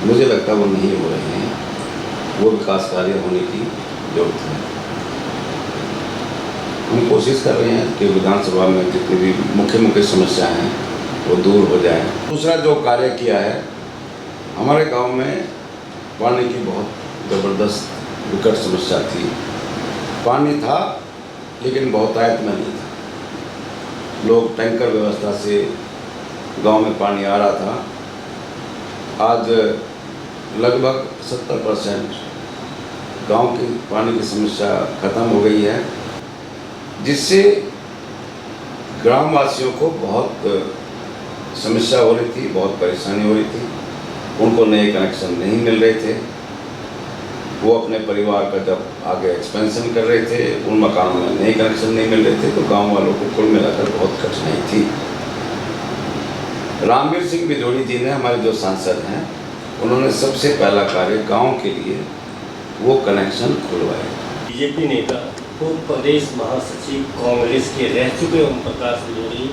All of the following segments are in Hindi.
मुझे लगता है वो नहीं हो रहे हैं। वो विकास कार्य होने की जरूरत है। हम कोशिश कर रहे हैं कि विधानसभा में जितनी भी मुख्य समस्या हैं वो दूर हो जाए। दूसरा जो कार्य किया है, हमारे गांव में पानी की बहुत ज़बरदस्त विकट समस्या थी। पानी था लेकिन बहुतायत में नहीं था। लोग टैंकर व्यवस्था से गांव में पानी आ रहा था। आज लगभग 70% गांव की पानी की समस्या खत्म हो गई है, जिससे ग्रामवासियों को बहुत समस्या हो रही थी, बहुत परेशानी हो रही थी। उनको नए कनेक्शन नहीं मिल रहे थे। वो अपने परिवार का जब आगे एक्सपेंशन कर रहे थे, उन मकानों में नए कनेक्शन नहीं मिल रहे थे, तो गांव वालों को कुल मिलाकर बहुत कठिनाई थी। रामवीर सिंह बिजोड़ी जी ने, हमारे जो सांसद हैं, उन्होंने सबसे पहला कार्य गांव के लिए वो कनेक्शन खुलवाए। बीजेपी नेता पूर्व प्रदेश महासचिव कांग्रेस के रह चुके ओम प्रकाश बिजोड़ी,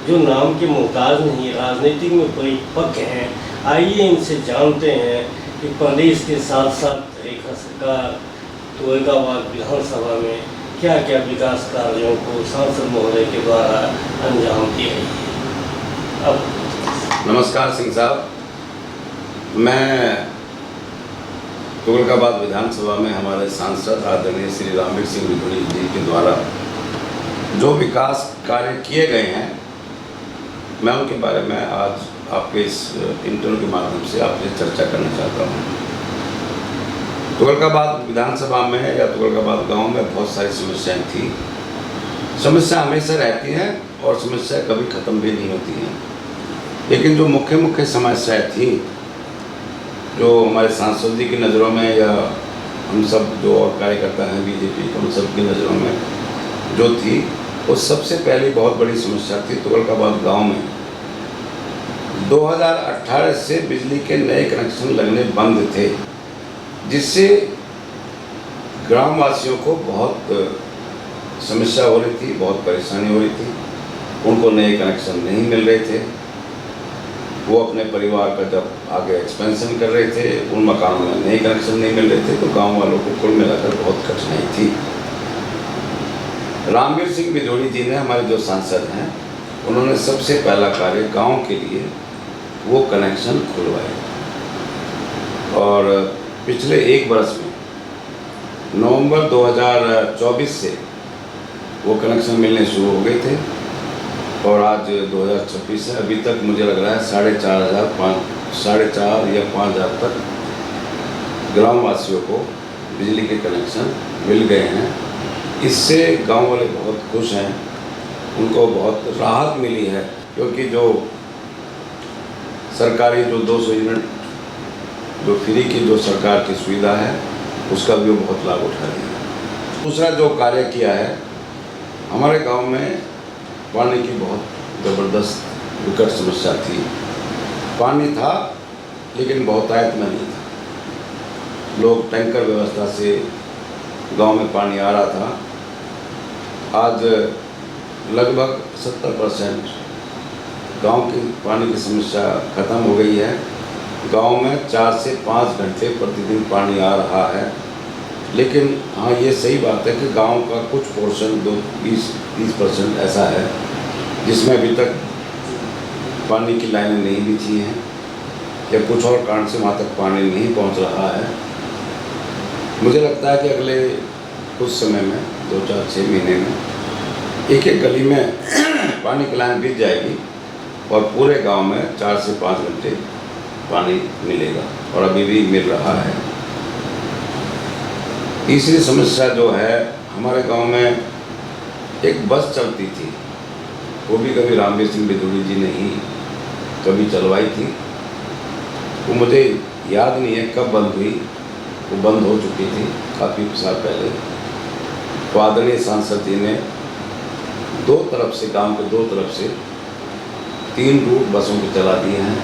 जो नाम के मोहताज नहीं, राजनीतिक में परिपक्व हैं। आइए इनसे जानते हैं कि प्रदेश के साथ साथ रेखा सरकार तुगलकाबाद विधानसभा में क्या क्या विकास कार्यों को सांसद महोदय के द्वारा अंजाम दिया है। अब नमस्कार सिंह साहब, मैं तुगलकाबाद विधानसभा में हमारे सांसद आदरणीय श्री रामवीर सिंह बिजोड़ी जी के द्वारा जो विकास कार्य किए गए हैं, मैं उनके बारे में आज आपके इस इंटरव्यू के माध्यम से आपसे चर्चा करना चाहता हूँ। तुगलकाबाद विधानसभा में या तुगलकाबाद गांव में बहुत सारी समस्याएं थी। समस्या हमेशा रहती हैं और समस्या कभी ख़त्म भी नहीं होती हैं। लेकिन जो मुख्य समस्याएं थी, जो हमारे सांसद जी की नज़रों में या हम सब जो और कार्यकर्ता हैं बीजेपी के, उन सब की नज़रों में जो थी, वो सबसे पहली बहुत बड़ी समस्या थी तुगलकाबाद गांव में 2018 से बिजली के नए कनेक्शन लगने बंद थे, जिससे ग्रामवासियों को बहुत समस्या हो रही थी, बहुत परेशानी हो रही थी। उनको नए कनेक्शन नहीं मिल रहे थे। वो अपने परिवार का जब आगे एक्सपेंशन कर रहे थे, उन मकानों में नए कनेक्शन नहीं मिल रहे थे, तो गांव वालों को कुल मिलाकर बहुत कठिनाई थी। रामवीर सिंह बिजोड़ी जी ने, हमारे जो सांसद हैं, उन्होंने सबसे पहला कार्य गांव के लिए वो कनेक्शन खुलवाए। और पिछले एक वर्ष में नवंबर 2024 से वो कनेक्शन मिलने शुरू हो गए थे और आज 2026 है। अभी तक मुझे लग रहा है 4,500 या 5,000 तक ग्रामवासियों को बिजली के कनेक्शन मिल गए हैं। इससे गांव वाले बहुत खुश हैं, उनको बहुत राहत मिली है, क्योंकि जो सरकारी जो 200 यूनिट जो फ्री की जो सरकार की सुविधा है, उसका भी वो बहुत लाभ उठा रही है। दूसरा जो कार्य किया है, हमारे गांव में पानी की बहुत ज़बरदस्त विकट समस्या थी। पानी था लेकिन बहुतायत में नहीं था। लोग टैंकर व्यवस्था से गांव में पानी आ रहा था। आज लगभग 70% गांव की पानी की समस्या खत्म हो गई है। गांव में 4 से 5 घंटे प्रतिदिन पानी आ रहा है। लेकिन हाँ, ये सही बात है कि गांव का कुछ पोर्शन 20-30% ऐसा है जिसमें अभी तक पानी की लाइनें नहीं बिछी हैं या कुछ और कारण से वहाँ तक पानी नहीं पहुँच रहा है। मुझे लगता है कि अगले कुछ समय में 2-4-6 महीने में एक गली में पानी की लाइन बिछ जाएगी और पूरे गांव में 4 से 5 घंटे पानी मिलेगा, और अभी भी मिल रहा है। तीसरी समस्या जो है, हमारे गांव में एक बस चलती थी, वो भी कभी रामवीर सिंह बिजोड़ी जी ने ही कभी चलवाई थी। वो मुझे याद नहीं है कब बंद हुई, वो बंद हो चुकी थी काफ़ी साल पहले। तो आदरणीय सांसद जी ने गांव के दो तरफ से 3 रूट बसों के चला दिए हैं।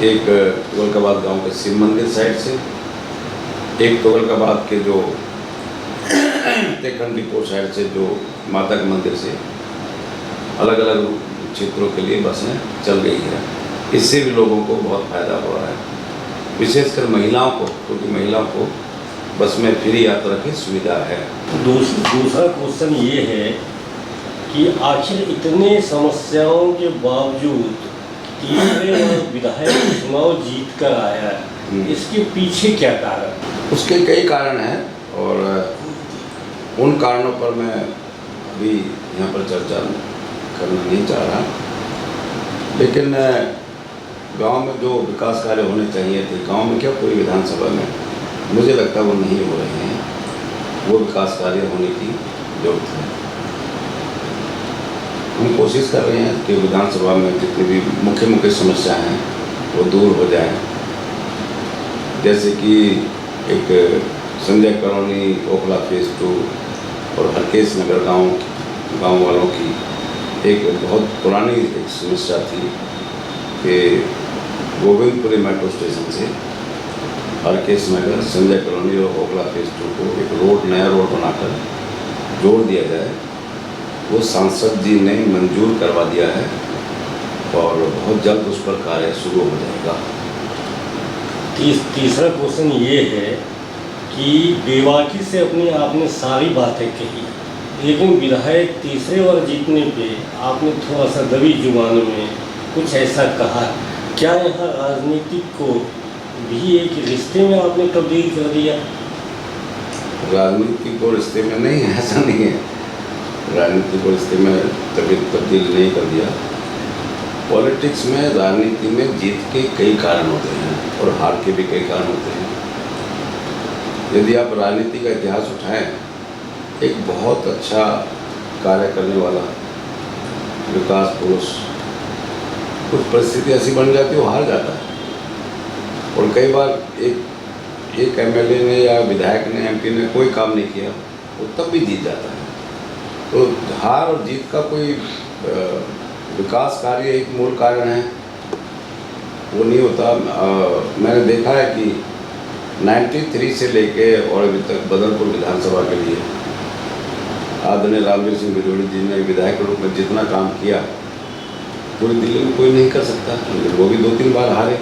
एक तुगलकाबाद गांव के शिव मंदिर साइड से, एक तुगलकाबाद के जो तेखंडीपुर साइड से जो माता के मंदिर से, अलग अलग क्षेत्रों के लिए बसें चल गई है। इससे भी लोगों को बहुत फ़ायदा हो रहा है। विशेषकर महिलाओं को, क्योंकि महिलाओं को बस में फ्री यात्रा की सुविधा है। दूसरा क्वेश्चन ये है कि आखिर इतने समस्याओं के बावजूद तीसरे बार विधायक चुनाव जीत कर आया है, इसके पीछे क्या कारण? उसके कई कारण हैं और उन कारणों पर मैं अभी यहाँ पर चर्चा करना नहीं चाह रहा, लेकिन गांव में जो विकास कार्य होने चाहिए थे, गांव में क्या पूरी विधानसभा में, मुझे लगता है वो नहीं हो रहे हैं। वो विकास कार्य होने की जरूरत है। हम कोशिश कर रहे हैं कि विधानसभा में जितनी भी मुख्य समस्या हैं वो दूर हो जाए, जैसे कि एक संजय कॉलोनी, ओखला फेज 2 और हरकेश नगर गांव वालों की एक बहुत पुरानी एक समस्या थी कि गोविंदपुरी मेट्रो स्टेशन से हरकेश नगर, संजय कॉलोनी और ओखला फेज 2 को एक नया रोड बनाकर जोड़ दिया जाए। वो सांसद जी ने मंजूर करवा दिया है और बहुत जल्द उस पर कार्य शुरू हो जाएगा। तीसरा क्वेश्चन ये है कि बेबाकी से अपनी आपने सारी बातें कही, लेकिन विधायक तीसरे बार जीतने पे आपने थोड़ा सा दबी जुबान में कुछ ऐसा कहा, क्या यहाँ राजनीति को भी एक रिश्ते में आपने तब्दील कर दिया? राजनीति को रिश्ते में नहीं है, ऐसा नहीं है। राजनीति को रिश्ते में तब्दील नहीं कर दिया। पॉलिटिक्स में, राजनीति में जीत के कई कारण होते हैं और हार के भी कई कारण होते हैं। यदि आप राजनीति का इतिहास उठाएं, एक बहुत अच्छा कार्य करने वाला विकास पुरुष, कुछ परिस्थिति ऐसी बन जाती है वो हार जाता है, और कई बार एक एमएलए ने या विधायक ने, एमपी ने कोई काम नहीं किया, वो तब भी जीत जाता है। तो हार और जीत का कोई विकास कार्य एक मूल कारण है, वो नहीं होता। मैंने देखा है कि 93 से लेके और अभी तक बदरपुर विधानसभा के लिए आदरणीय रामवीर सिंह बिलोड़ी जी ने विधायक के रूप में जितना काम किया पूरी दिल्ली में कोई नहीं कर सकता, लेकिन वो भी 2-3 बार हारे।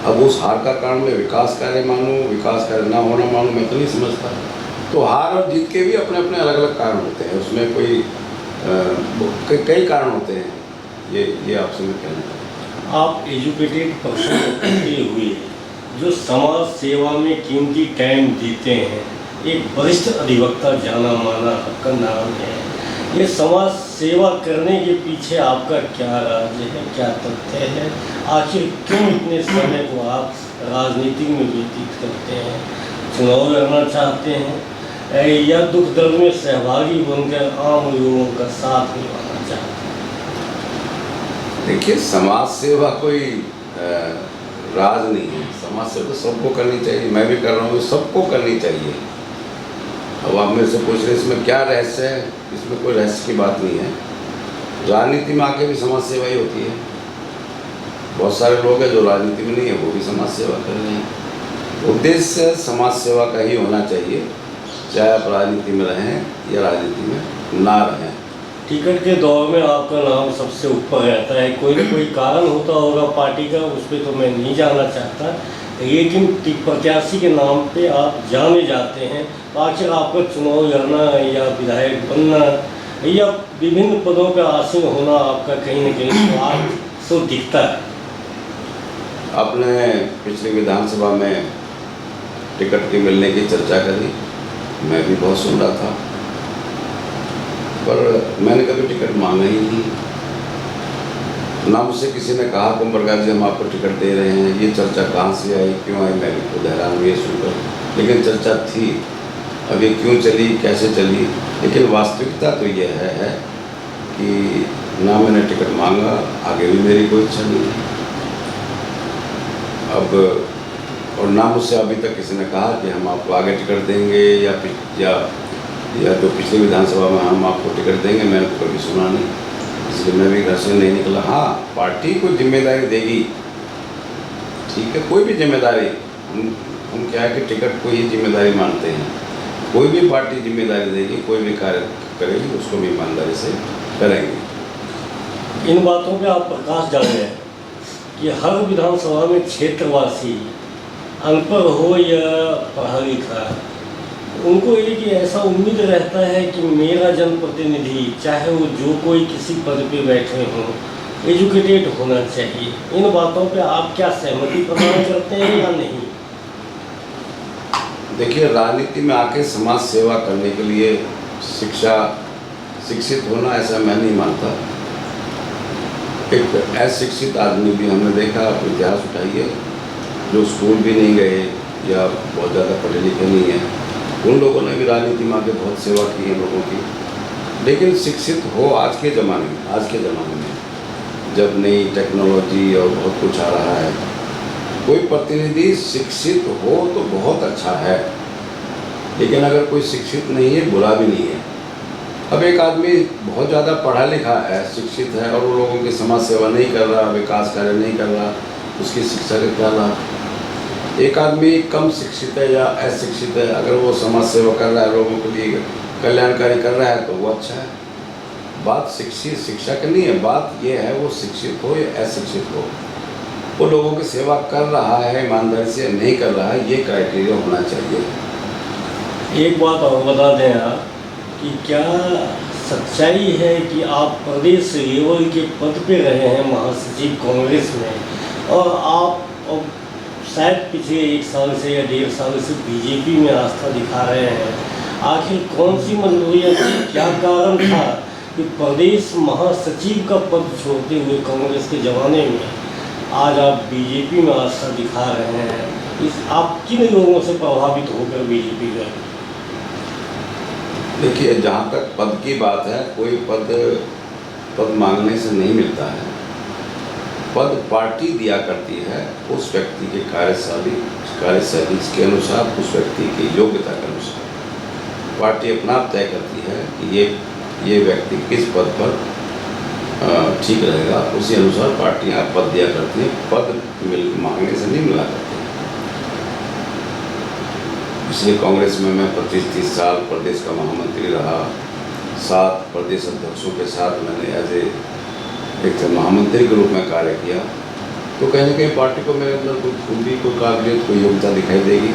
अब उस हार का कारण मैं विकास कार्य मानूं, विकास कार्य ना होना मानूं, मैं तो नहीं समझता। तो हार और जीत के भी अपने अपने अलग अलग कारण होते हैं, उसमें कोई कई कारण होते हैं। ये आपसे मैं कहना चाहता हूँ। आप एजुकेटेड पर्सन होते हुए जो समाज सेवा में कीमती टाइम देते हैं, एक वरिष्ठ अधिवक्ता जाना माना आपका नाम है, ये समाज सेवा करने के पीछे आपका क्या राज है, क्या तथ्य है? आखिर क्यों इतने समय को आप राजनीति में व्यतीत करते हैं? चुनाव लड़ना चाहते हैं या दुख दर्द में सहभागी बनकर आम लोगों का साथ निभाना चाहते हैं? देखिए, समाज सेवा कोई राज नहीं है। समाज सेवा सबको करनी चाहिए, मैं भी कर रहा हूँ, सबको करनी चाहिए। अब आप मेरे से पूछ रहे इसमें क्या रहस्य है? इसमें कोई रहस्य की बात नहीं है। राजनीति में आके भी समाज सेवा ही होती है। बहुत सारे लोग हैं जो राजनीति में नहीं है, वो भी समाज सेवा कर रहे हैं। उद्देश्य समाज सेवा का ही होना चाहिए, चाहे आप राजनीति में रहें या राजनीति में ना रहें। टिकट के दौर में आपका नाम सबसे ऊपर रहता है, कोई ना कोई कारण होता होगा पार्टी का, उस पर तो मैं नहीं जानना चाहता, लेकिन प्रत्याशी के नाम पे आप जाने जाते हैं। तो आखिर आपका चुनाव लड़ना या विधायक बनना या विभिन्न पदों पर आसीन होना आपका कहीं न कहीं स्वार्थ तो दिखता है। आपने पिछली विधानसभा में टिकट के मिलने की चर्चा करी, मैं भी बहुत सुन रहा था, पर मैंने कभी टिकट मांगा ही नहीं। ना मुझसे किसी ने कहा ओम प्रकाश जी हम आपको टिकट दे रहे हैं। ये चर्चा कहाँ से आई, क्यों आई, मैं भी खुद हैरान हुई सुनकर, लेकिन चर्चा थी। अब ये क्यों चली, कैसे चली, लेकिन वास्तविकता तो यह है कि ना मैंने टिकट मांगा, आगे भी मेरी कोई इच्छा नहीं है। अब और ना मुझसे अभी तक किसी ने कहा कि हम आपको आगे टिकट देंगे या जो पिछली विधानसभा में हम आपको टिकट देंगे, मैंने तो कभी सुना नहीं, इसलिए मैं भी घर से नहीं निकला। हाँ, पार्टी को जिम्मेदारी देगी, ठीक है, कोई भी जिम्मेदारी, हम क्या है कि टिकट को ही जिम्मेदारी मानते हैं। कोई भी पार्टी जिम्मेदारी देगी, कोई भी कार्य करेगी, उसको भी ईमानदारी से करेंगे। इन बातों पे आप प्रकाश डाल रहे हैं कि हर विधानसभा में क्षेत्रवासी अनपढ़ हो या पढ़ा लिखा, उनको एक ऐसा उम्मीद रहता है कि मेरा जनप्रतिनिधि, चाहे वो जो कोई किसी पद पे बैठे हों, एजुकेटेड होना चाहिए। इन बातों पे आप क्या सहमति प्रदान करते हैं या नहीं? देखिए, राजनीति में आके समाज सेवा करने के लिए शिक्षित होना, ऐसा मैं नहीं मानता। एक अशिक्षित आदमी भी हमने देखा, आप इतिहास उठाइए, जो स्कूल भी नहीं गए या बहुत ज़्यादा पढ़े लिखे नहीं हैं, उन लोगों ने भी राजनीति में आके बहुत सेवा की है लोगों की। लेकिन शिक्षित हो आज के ज़माने में जब नई टेक्नोलॉजी और बहुत कुछ आ रहा है, कोई प्रतिनिधि शिक्षित हो तो बहुत अच्छा है, लेकिन अगर कोई शिक्षित नहीं है, बुरा भी नहीं है। अब एक आदमी बहुत ज़्यादा पढ़ा लिखा है, शिक्षित है, और वो लोगों की समाज सेवा नहीं कर रहा, विकास कार्य नहीं कर रहा, उसकी शिक्षा का क्या लाभ? एक आदमी कम शिक्षित है या अशिक्षित है, अगर वो समाज सेवा कर रहा है, लोगों के लिए कल्याणकारी कर रहा है, तो वो अच्छा है। बात शिक्षा की नहीं है, बात ये है वो शिक्षित हो या अशिक्षित हो, वो लोगों की सेवा कर रहा है ईमानदारी से, नहीं कर रहा है, ये क्राइटेरिया होना चाहिए। एक बात और बता दें आप कि क्या सच्चाई है कि आप प्रदेश लेवल के पद पे रहे हैं महासचिव कांग्रेस में, और आप अब शायद पिछले 1 साल से या 1.5 साल से बीजेपी में आस्था दिखा रहे हैं? आखिर कौन सी मजबूरियाँ थी, क्या कारण था कि प्रदेश महासचिव का पद छोड़ते हुए कांग्रेस के ज़माने में आज आप बीजेपी में आस्था दिखा रहे हैं? आप किन लोगों से प्रभावित होकर बीजेपी गए? देखिए, जहाँ तक पद की बात है, कोई पद मांगने से नहीं मिलता है। पद पार्टी दिया करती है उस व्यक्ति के कार्यशैली के अनुसार, उस व्यक्ति की योग्यता के अनुसार पार्टी अपना तय करती है कि ये व्यक्ति किस पद पर ठीक रहेगा, उसी अनुसार पार्टियां पद दिया करती हैं। पद मांगने से नहीं मिला करती। इसलिए कांग्रेस में मैं 25-30 साल प्रदेश का महामंत्री रहा, 7 प्रदेश अध्यक्षों के साथ मैंने एज एक महामंत्री के रूप में कार्य किया, तो कहीं ना कहीं पार्टी को मेरे अंदर कोई खूबी, कोई काबिलियत, कोई योग्यता दिखाई देगी।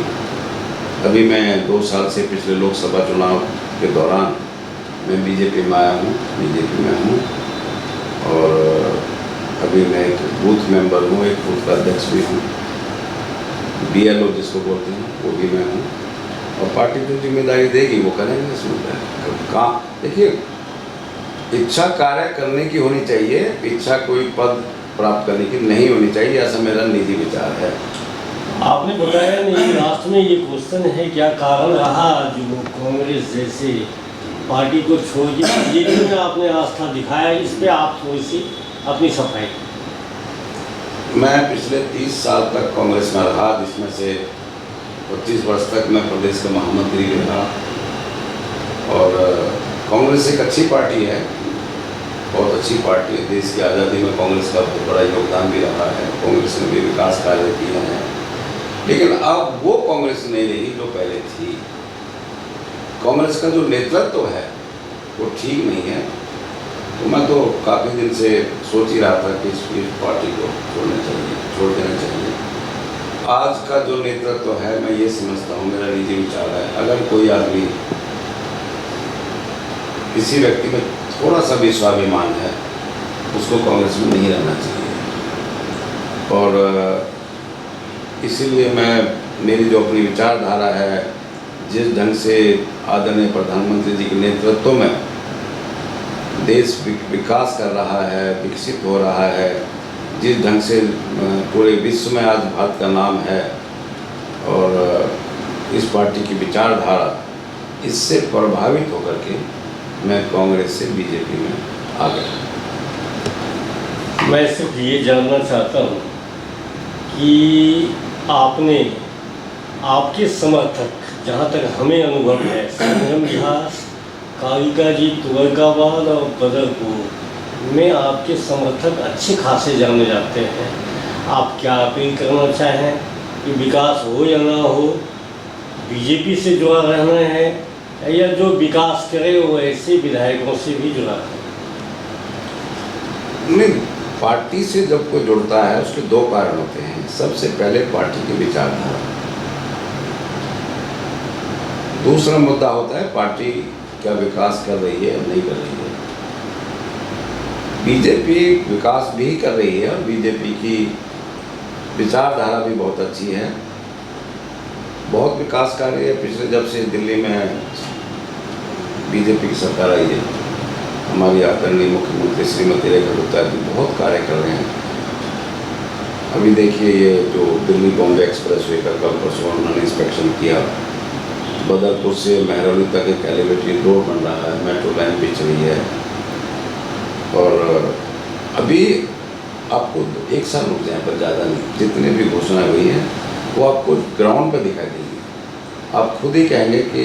अभी मैं 2 साल से पिछले लोकसभा चुनाव के दौरान मैं बीजेपी में आया हूँ, बीजेपी में हूँ, और अभी मैं एक बूथ मेंबर हूँ, एक बूथ का अध्यक्ष भी हूँ, BLO जिसको बोलते हैं वो भी मैं हूँ, और पार्टी जो जिम्मेदारी देगी वो करेंगे। इसमें कहाँ, देखिए, इच्छा कार्य करने की होनी चाहिए, इच्छा कोई पद प्राप्त करने की नहीं होनी चाहिए, ऐसा मेरा निजी विचार है। आपने बताया नहीं, लास्ट में ये क्वेश्चन है, क्या कारण रहा जो कांग्रेस जैसे पार्टी को छोड़ के बीजेपी में आपने आस्था दिखाया? इस पे आप थोड़ी सी अपनी सफाई। मैं पिछले 30 साल तक कांग्रेस में रहा, जिसमें से 25 वर्ष तक मैं प्रदेश का महामंत्री रहा, और कांग्रेस एक अच्छी पार्टी है, बहुत अच्छी पार्टी है। देश की आज़ादी में कांग्रेस का बहुत बड़ा योगदान भी रहा है, कांग्रेस ने भी विकास कार्य किए हैं, लेकिन अब वो कांग्रेस नहीं रही जो पहले थी। कांग्रेस का जो नेतृत्व है वो ठीक नहीं है, तो मैं तो काफ़ी दिन से सोच ही रहा था कि इस पार्टी को छोड़ देना चाहिए। आज का जो नेतृत्व है, मैं ये समझता हूँ, मेरा निजी विचार है, अगर कोई आदमी, किसी व्यक्ति में थोड़ा सा भी स्वाभिमान है, उसको कांग्रेस में नहीं रहना चाहिए। और इसीलिए मेरी जो अपनी विचारधारा है, जिस ढंग से आदरणीय प्रधानमंत्री जी के नेतृत्व में देश विकास कर रहा है, विकसित हो रहा है, जिस ढंग से पूरे विश्व में आज भारत का नाम है, और इस पार्टी की विचारधारा, इससे प्रभावित होकर के मैं कांग्रेस से बीजेपी में आ गया। मैं सिर्फ ये जानना चाहता हूँ कि आपके समर्थक, जहाँ तक हमें अनुभव है, संगम विहार, कालिका जी, तुगलकाबाद और बदरपुर में आपके समर्थक अच्छे खासे जाने जाते हैं। आप क्या अपील करना चाहें कि विकास हो या ना हो, बीजेपी से जुड़ा रहना है, या जो विकास करे वो ऐसे विधायकों से भी जुड़ा है? नहीं, पार्टी से जब कोई जुड़ता है उसके 2 कारण होते हैं। सबसे पहले पार्टी की विचारधारा, दूसरा मुद्दा होता है पार्टी क्या विकास कर रही है या नहीं कर रही है। बीजेपी विकास भी कर रही है और बीजेपी की विचारधारा भी बहुत अच्छी है, बहुत विकास कार्य है। पिछले जब से दिल्ली में बीजेपी की सरकार आई है, हमारी आदरणीय मुख्यमंत्री श्रीमती रेखा गुप्ता जी बहुत कार्य कर रहे हैं। अभी देखिए ये जो दिल्ली बॉम्बे एक्सप्रेस वे का कल परसों उन्होंने इंस्पेक्शन किया, बदरपुर से महरौली तक एक एलिवेटेड रोड बन रहा है, मेट्रो लाइन बिछ रही है। और अभी आपको 1 साल रुक जाए पर ज़्यादा नहीं, जितने भी घोषणाएं हुई हैं वो आपको ग्राउंड पर दिखाई देंगी। आप खुद ही कहेंगे कि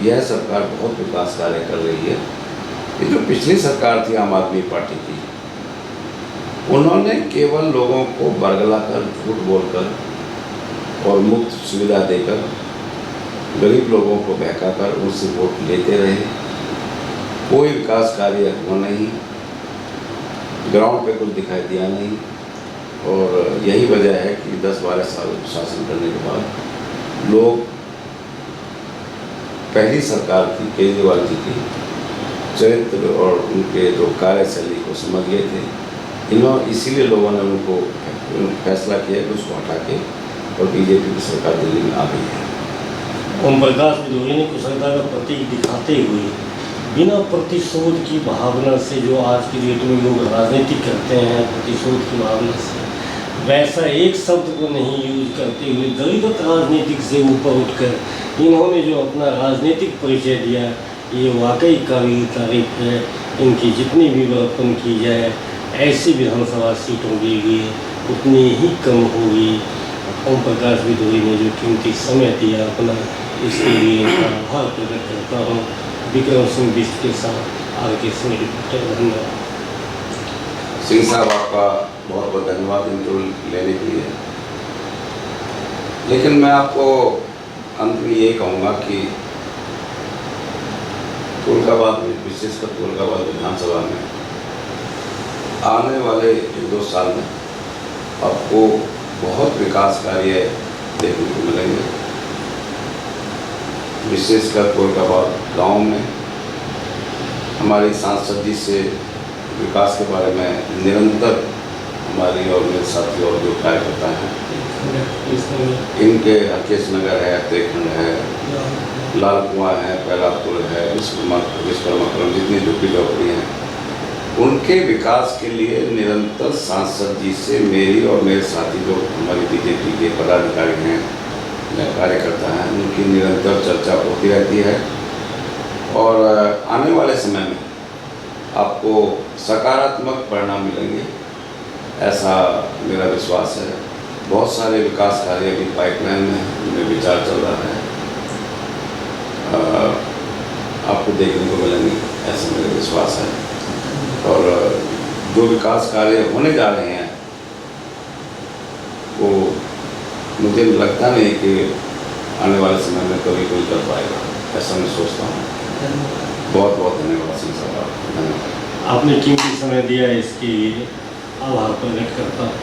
यह सरकार बहुत विकास कार्य कर रही है। ये जो पिछली सरकार थी आम आदमी पार्टी की, उन्होंने केवल लोगों को बरगलाकर, झूठ बोलकर और मुफ्त सुविधा देकर गरीब लोगों को बहकाकर उनसे वोट लेते रहे। कोई विकास कार्य हुआ नहीं, ग्राउंड पे कुछ दिखाई दिया नहीं। और यही वजह है कि 10-12 साल शासन करने के बाद लोग पहली सरकार की केजरीवाल जी की चरित्र और उनके जो कार्यशैली को समझ गए थे। इसीलिए लोगों ने उनको फैसला किया कि उसको हटा के और बीजेपी की सरकार दिल्ली में आ गई है। ओम प्रकाश बिधूरी ने कुशलता का प्रतीक दिखाते हुए बिना प्रतिशोध की भावना से, जो आज की डेट में लोग राजनीति करते हैं प्रतिशोध की भावना से, वैसा एक शब्द को नहीं यूज करते हुए दलित राजनीतिक से ऊपर उठकर इन्होंने जो अपना राजनीतिक परिचय दिया, ये वाकई काबिल तारीफ है। इनकी जितनी भी वर्तन की जाए ऐसी विधानसभा सीटों के लिए उतनी ही कम होगी। ओम प्रकाश बिधूरी ने जो कीमती समय दिया अपना, इसके लिए इनका आभार प्रकट करता हूँ। विक्रम सिंह बिष्ट के साथ आगे सिंह रिपोर्टर। धन्यवाद। सिंह साहब आपका बहुत बहुत धन्यवाद इंटरव्यू लेने के लिए। लेकिन मैं आपको अंत में ये कहूँगा कि तुलकाबाद में, विशेषकर तुलकाबाद विधानसभा में आने वाले 1-2 साल में आपको बहुत विकास कार्य देखने को मिलेंगे। विशेषकर तुलकाबाद गांव में हमारी सांसद जी से विकास के बारे में निरंतर हमारी और मेरे साथी और जो कार्यकर्ता हैं, इनके हरकेश नगर है, तेखंड है, लाल कुआं है, पहला पुल है, विश्वकर्मा जितनी झुग्गी झोपड़ी हैं, उनके विकास के लिए निरंतर सांसद जी से मेरी और मेरे साथी जो हमारी बीजेपी के पदाधिकारी हैं, कार्यकर्ता हैं, उनकी निरंतर चर्चा होती रहती है। और आने वाले समय में आपको सकारात्मक परिणाम मिलेंगे, ऐसा मेरा विश्वास है। बहुत सारे विकास कार्य अभी पाइपलाइन में, उनमें विचार चल रहा है, आपको देखने को मिलेंगे, ऐसा मेरा विश्वास है। और जो विकास कार्य होने जा रहे हैं वो मुझे लगता नहीं कि आने वाले समय में कभी कोई कर पाएगा, ऐसा मैं सोचता हूँ। बहुत बहुत धन्यवाद सिंह साहब, धन्यवाद। आपने कीमती समय दिया, इसके लिए आभार प्रकट करता हूँ।